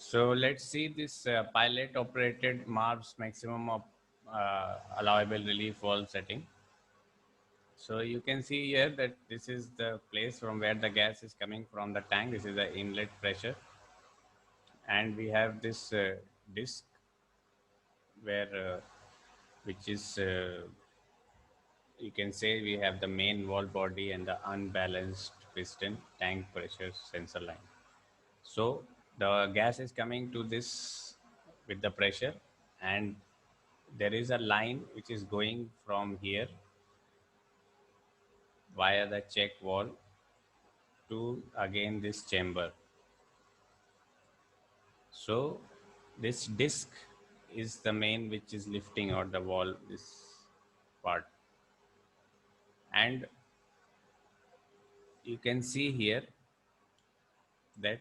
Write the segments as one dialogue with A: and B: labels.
A: So let's see this pilot operated Mars maximum of allowable relief wall setting. So you can see here that this is the place from where the gas is coming from the tank. This is the inlet pressure, and we have this disc where which is you can say we have the main wall body and the unbalanced piston tank pressure sensor line. So the gas is coming to this with the pressure, and there is a line which is going from here via the check wall to again this chamber. So this disc is the main which is lifting out the wall, this part. And you can see here that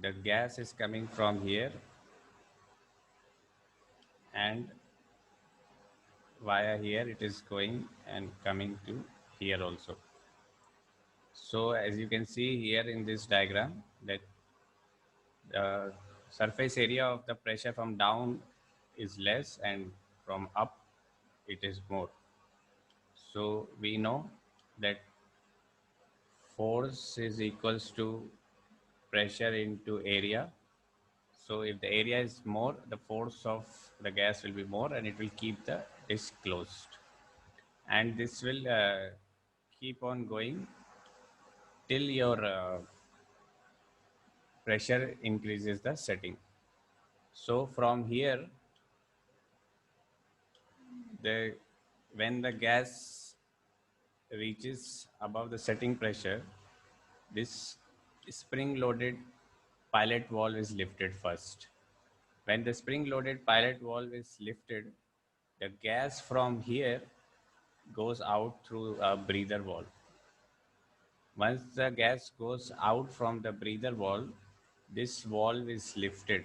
A: the gas is coming from here and via here it is going and coming to here also. So as you can see here in this diagram that the surface area of the pressure from down is less and from up it is more. So we know that force is equals to pressure into area. So if the area is more, the force of the gas will be more and it will keep the disc closed. And this will keep on going till your pressure increases the setting. So from here, the when the gas reaches above the setting pressure, this spring loaded pilot valve is lifted first. When the spring loaded pilot valve is lifted, the gas from here goes out through a breather valve. Once the gas goes out from the breather valve, this valve is lifted.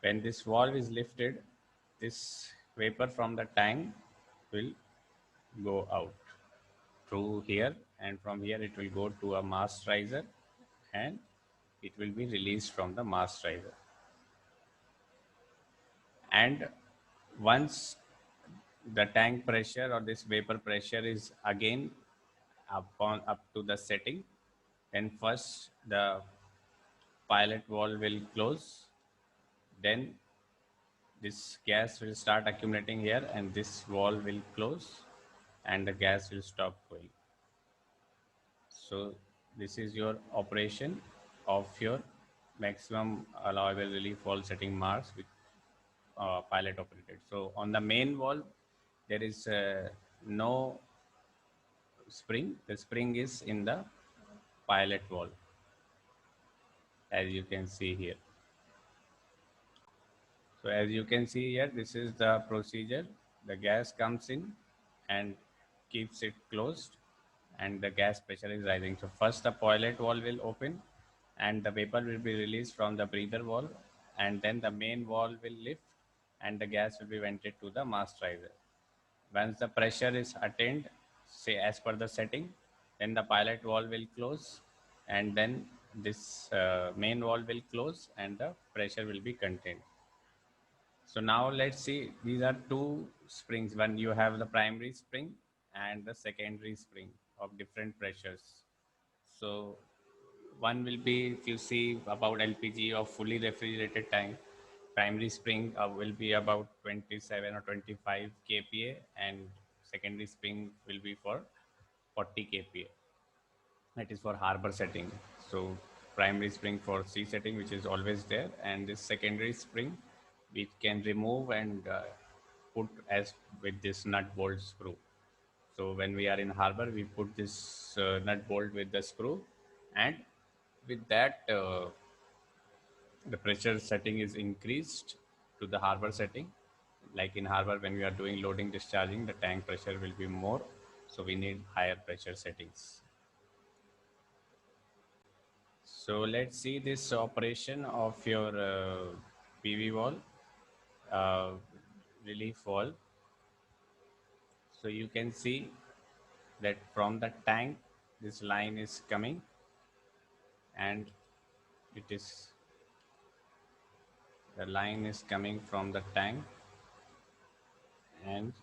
A: When this valve is lifted, this vapor from the tank will go out through here, and from here it will go to a mass riser and it will be released from the mass riser. And once the tank pressure or this vapor pressure is again up to the setting, then first the pilot valve will close, then this gas will start accumulating here and this valve will close and the gas will stop going. So this is your operation of your maximum allowable relief valve setting Mars with pilot operated. So on the main valve, there is no spring. The spring is in the pilot valve, as you can see here. So as you can see here, this is the procedure. The gas comes in and keeps it closed and the gas pressure is rising. So first the pilot valve will open and the vapor will be released from the breather valve, and then the main valve will lift and the gas will be vented to the mass riser. Once the pressure is attained, say as per the setting, then the pilot valve will close and then this main valve will close and the pressure will be contained. So now let's see, these are two springs. One you have the primary spring and the secondary spring of different pressures. So one will be, if you see about LPG or fully refrigerated tank, primary spring will be about 27 or 25 kPa and secondary spring will be for 40 kPa. That is for harbor setting. So primary spring for sea setting, which is always there, and this secondary spring we can remove and put as with this nut bolt screw. So when we are in harbor, we put this nut bolt with the screw, and with that the pressure setting is increased to the harbor setting. Like in harbor, when we are doing loading discharging, the tank pressure will be more, so we need higher pressure settings. So let's see this operation of your PV wall, uh, relief wall. So you can see that from the tank, this line is coming and it is the line is coming from the tank, and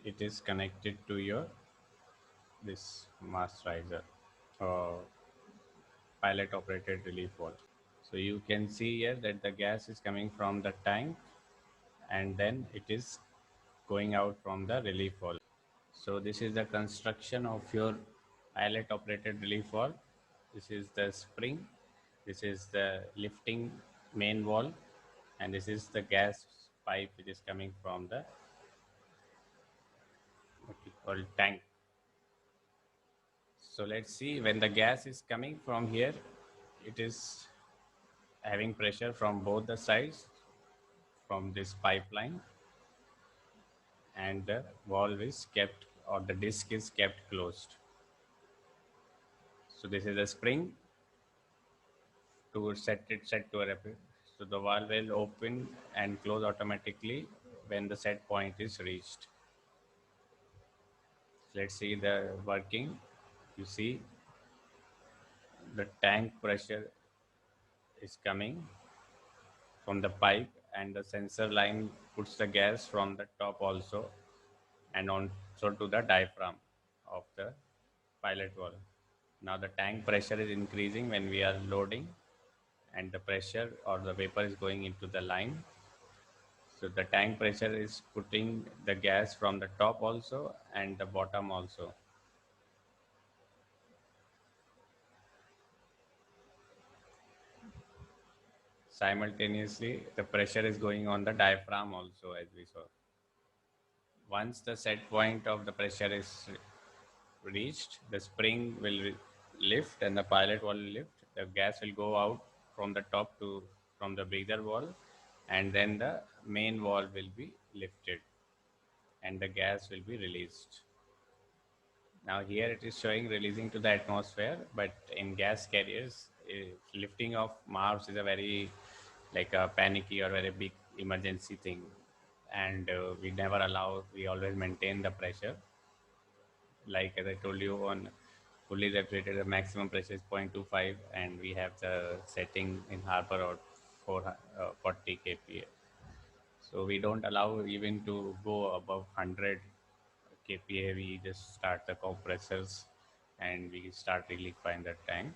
A: it is connected to your this mass riser or pilot operated relief valve. So you can see here that the gas is coming from the tank and then it is going out from the relief valve. So this is the construction of your pilot operated relief valve. This is the spring, this is the lifting main valve, and this is the gas pipe which is coming from the what we call tank. So let's see, when the gas is coming from here, it is having pressure from both the sides from this pipeline, and the valve is kept, or the disc is kept closed. So this is a spring to set to a rapid. So the valve will open and close automatically when the set point is reached. Let's see the working. You see the tank pressure is coming from the pipe, and the sensor line puts the gas from the top also and also to the diaphragm of the pilot valve. Now the tank pressure is increasing when we are loading, and the pressure or the vapor is going into the line. So the tank pressure is putting the gas from the top also and the bottom also. Simultaneously, the pressure is going on the diaphragm also, as we saw. Once the set point of the pressure is reached, the spring will lift and the pilot will lift. The gas will go out from the top to from the breather valve, and then the main valve will be lifted and the gas will be released. Now here it is showing releasing to the atmosphere, but in gas carriers, lifting of Mars is a very like a panicky or very big emergency thing, and we never allow. We always maintain the pressure. Like as I told you, on fully refrigerated, the maximum pressure is 0.25, and we have the setting in harbor or 40 kPa. So we don't allow even to go above 100 kPa. We just start the compressors and we start reliquefying the tank,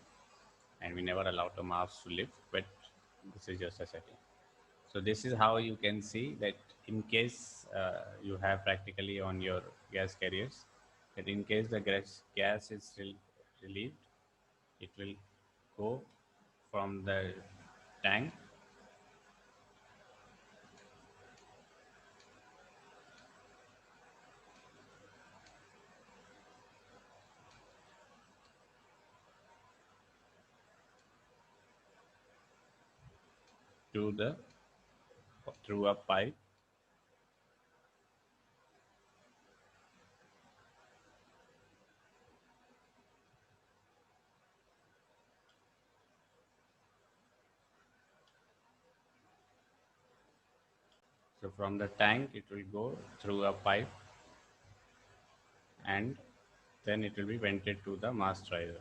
A: and we never allow the mass to lift, but this is just a setting. So this is how you can see that in case you have practically on your gas carriers, that in case the gas is relieved, it will go from the tank to the through a pipe. So from the tank, it will go through a pipe, and then it will be vented to the mass riser.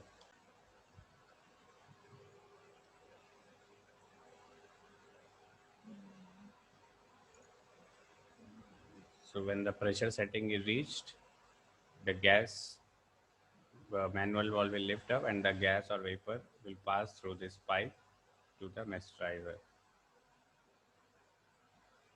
A: So when the pressure setting is reached, the gas manual valve will lift up and the gas or vapor will pass through this pipe to the mass riser.